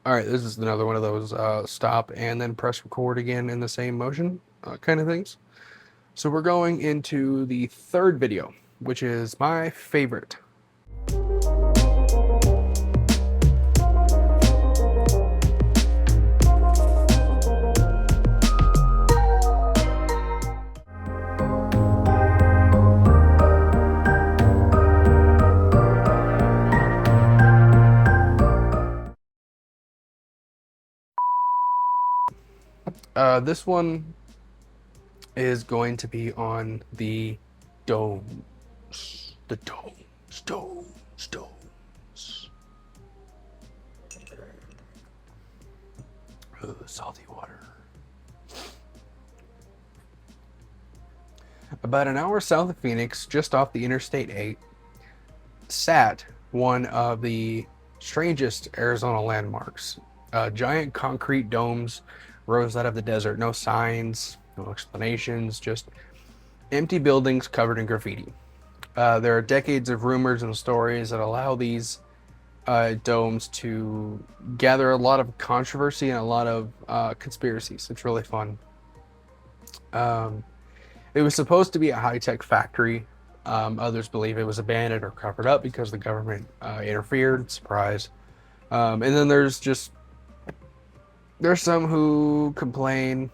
All right, this is another one of those stop and then press record again in the same motion kind of things. So we're going into the third video, which is my favorite. This one is going to be on the domes. The domes. Salty water. About an hour south of Phoenix, just off the Interstate 8, sat one of the strangest Arizona landmarks. Giant concrete domes rose out of the desert. No signs, no explanations, just empty buildings covered in graffiti. There are decades of rumors and stories that allow these domes to gather a lot of controversy and a lot of conspiracies. It's really fun. Um, it was supposed to be a high-tech factory. Others believe it was abandoned or covered up because the government interfered. Surprise. And then there's some who complain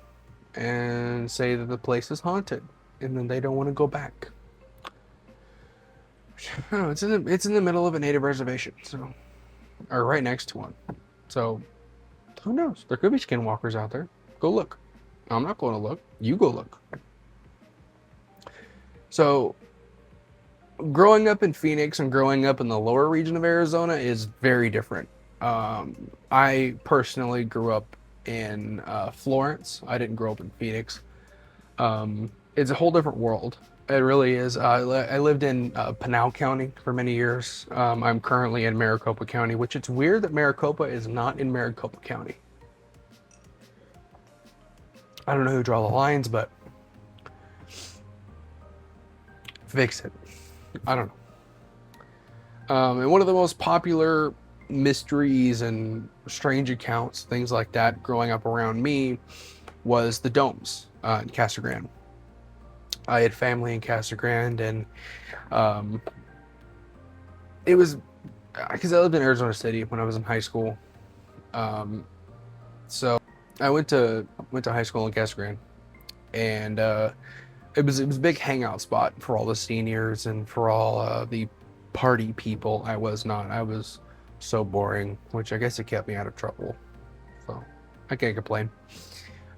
and say that the place is haunted, and then they don't want to go back. Oh, it's in the middle of a native reservation, so or right next to one. So who knows? There could be skinwalkers out there. Go look. I'm not going to look. You go look. So growing up in Phoenix and growing up in the lower region of Arizona is very different. I personally grew up in Florence. I didn't grow up in Phoenix. It's a whole different world. It really is. I lived in Pinal County for many years. I'm currently in Maricopa County, which it's weird that Maricopa is not in Maricopa County. I don't know who draw the lines, but fix it. I don't know. And one of the most popular mysteries and strange accounts, things like that, growing up around me was the domes in Casa Grande. I had family in Casa Grande, and um, it was because I lived in Arizona City when I was in high school. Um, so I went to high school in Casa Grande, and it was a big hangout spot for all the seniors and for all the party people. I was not. I was so boring, which I guess it kept me out of trouble. So I can't complain.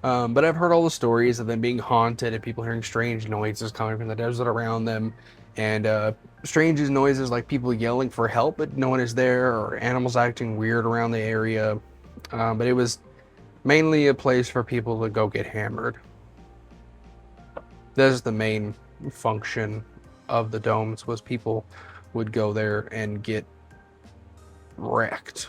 But I've heard all the stories of them being haunted and people hearing strange noises coming from the desert around them, and strange noises like people yelling for help, but no one is there, or animals acting weird around the area. But it was mainly a place for people to go get hammered. That's the main function of the domes, was people would go there and get wrecked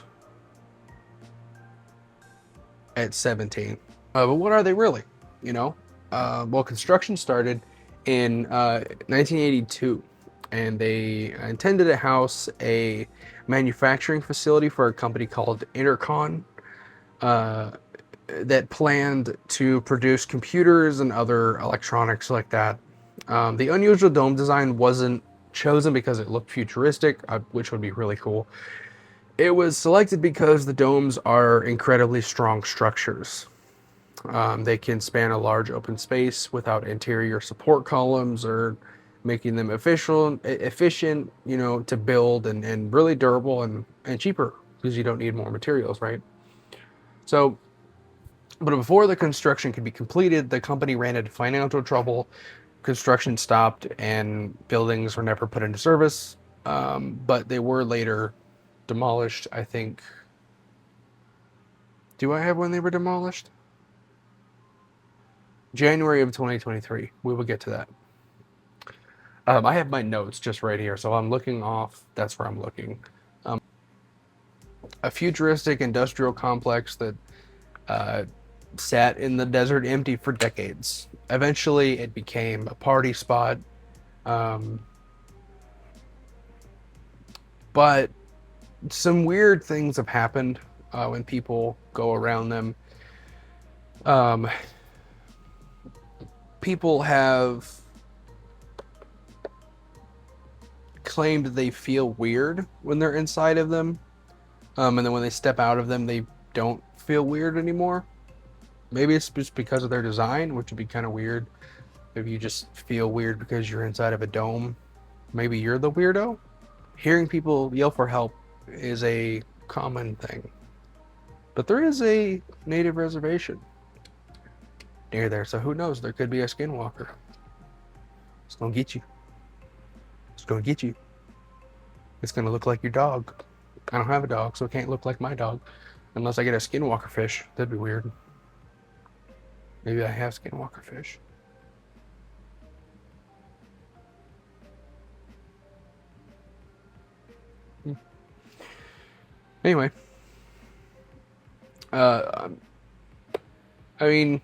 at 17. But what are they really? You know? Well, construction started in 1982, and they intended to house a manufacturing facility for a company called Intercon uh, that planned to produce computers and other electronics like that. The unusual dome design wasn't chosen because it looked futuristic, which would be really cool. It was selected because the domes are incredibly strong structures. They can span a large open space without interior support columns, or making them efficient, to build, and really durable and cheaper because you don't need more materials, right? So, but before the construction could be completed, the company ran into financial trouble. Construction stopped and buildings were never put into service. But they were later demolished, I think. Do I have when they were demolished? January of 2023. We will get to that. I have my notes just right here, so I'm looking off. That's where I'm looking. A futuristic industrial complex that uh, sat in the desert empty for decades. Eventually, it became a party spot. Um, but some weird things have happened when people go around them. Um, People have claimed they feel weird when they're inside of them, and then when they step out of them, they don't feel weird anymore. Maybe it's just because of their design, which would be kind of weird. Maybe you just feel weird because you're inside of a dome. Maybe you're the weirdo. Hearing people yell for help is a common thing. But there is a native reservation near there, so who knows? There could be a skinwalker. It's gonna get you. It's gonna get you. It's gonna look like your dog. I don't have a dog, so it can't look like my dog. Unless I get a skinwalker fish. That'd be weird. Maybe I have skinwalker fish. Anyway. I mean,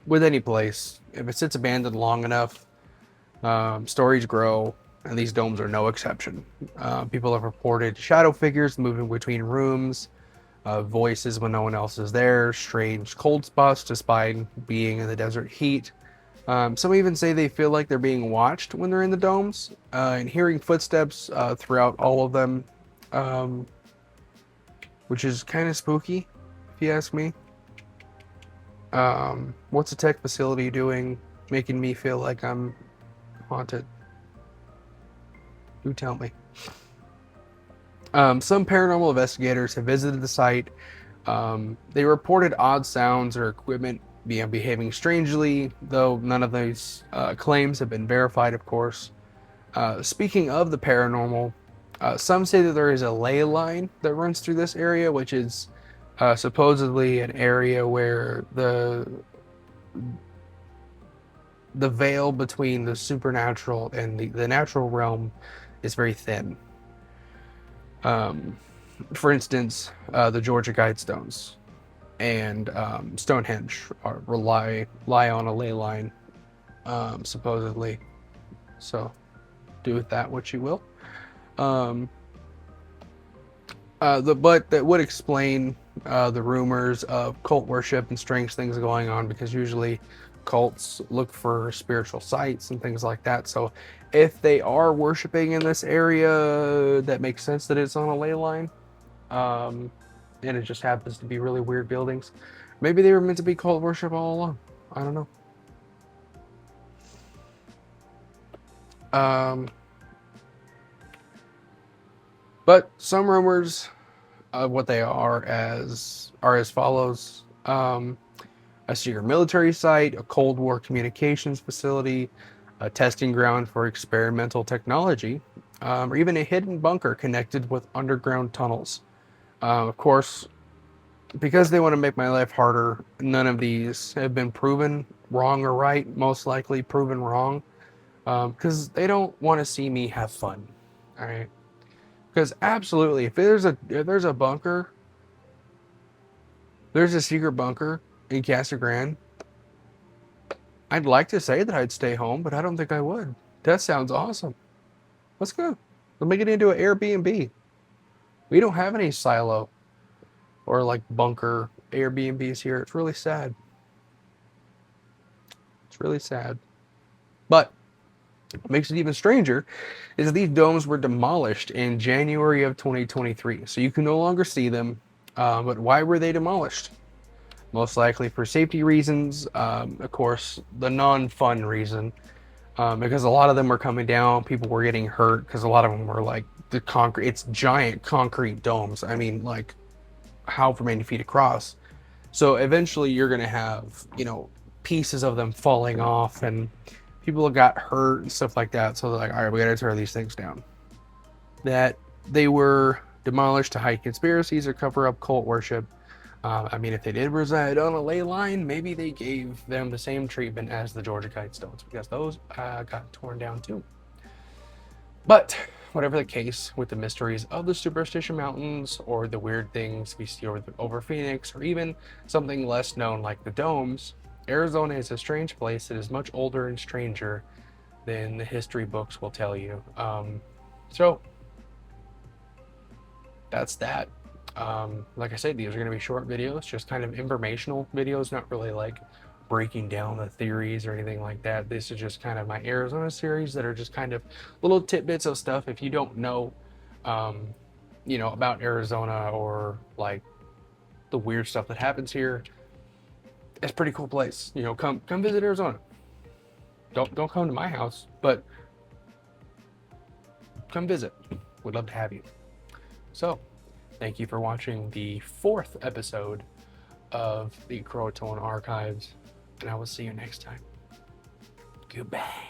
with any place, if it sits abandoned long enough, stories grow, and these domes are no exception. People have reported shadow figures moving between rooms, voices when no one else is there, strange cold spots despite being in the desert heat. Some even say they feel like they're being watched when they're in the domes, and hearing footsteps throughout all of them, um, which is kind of spooky, if you ask me. What's a tech facility doing, making me feel like I'm haunted? Do tell me. Some paranormal investigators have visited the site. They reported odd sounds or equipment behaving strangely, though none of these claims have been verified, of course. Speaking of the paranormal, some say that there is a ley line that runs through this area, which is supposedly an area where the veil between the supernatural and the natural realm is very thin. For instance, the Georgia Guidestones and Stonehenge lie on a ley line, supposedly. So, do with that what you will. But that would explain the rumors of cult worship and strange things going on, because usually cults look for spiritual sites and things like that. So if they are worshiping in this area, that makes sense that it's on a ley line. And it just happens to be really weird buildings. Maybe they were meant to be cult worship all along. I don't know. But some rumors of what they are as follows: a secret military site, a Cold War communications facility, a testing ground for experimental technology, or even a hidden bunker connected with underground tunnels. Of course, because they want to make my life harder, none of these have been proven wrong or right. Most likely proven wrong, because they don't want to see me have fun. All right. Because absolutely, if there's a bunker, there's a secret bunker in Casa Grande, I'd like to say that I'd stay home, but I don't think I would. That sounds awesome. Let's go. Let's make it into an Airbnb. We don't have any silo or like bunker Airbnbs here. It's really sad. It's really sad. But what makes it even stranger is that these domes were demolished in January of 2023. So you can no longer see them. But why were they demolished? Most likely for safety reasons. Of course, the non-fun reason. Because a lot of them were coming down. People were getting hurt because a lot of them were like the concrete. It's giant concrete domes. I mean, like however many feet across. So eventually you're going to have, pieces of them falling off, and people got hurt and stuff like that. So they're like, all right, we got to tear these things down. That they were demolished to hide conspiracies or cover up cult worship. I mean, if they did reside on a ley line, maybe they gave them the same treatment as the Georgia Guidestones, because those got torn down too. But whatever the case, with the mysteries of the Superstition Mountains, or the weird things we see over Phoenix, or even something less known like the domes, Arizona is a strange place that is much older and stranger than the history books will tell you. So that's that. Like I said, these are going to be short videos, just kind of informational videos, not really like breaking down the theories or anything like that. This is just kind of my Arizona series that are just kind of little tidbits of stuff. If you don't know, um, about Arizona or like the weird stuff that happens here, it's a pretty cool place. Come visit Arizona. Don't come to my house, but come visit. We'd love to have you. So, thank you for watching the 4th episode of the Croatoan Archives, and I will see you next time. Goodbye.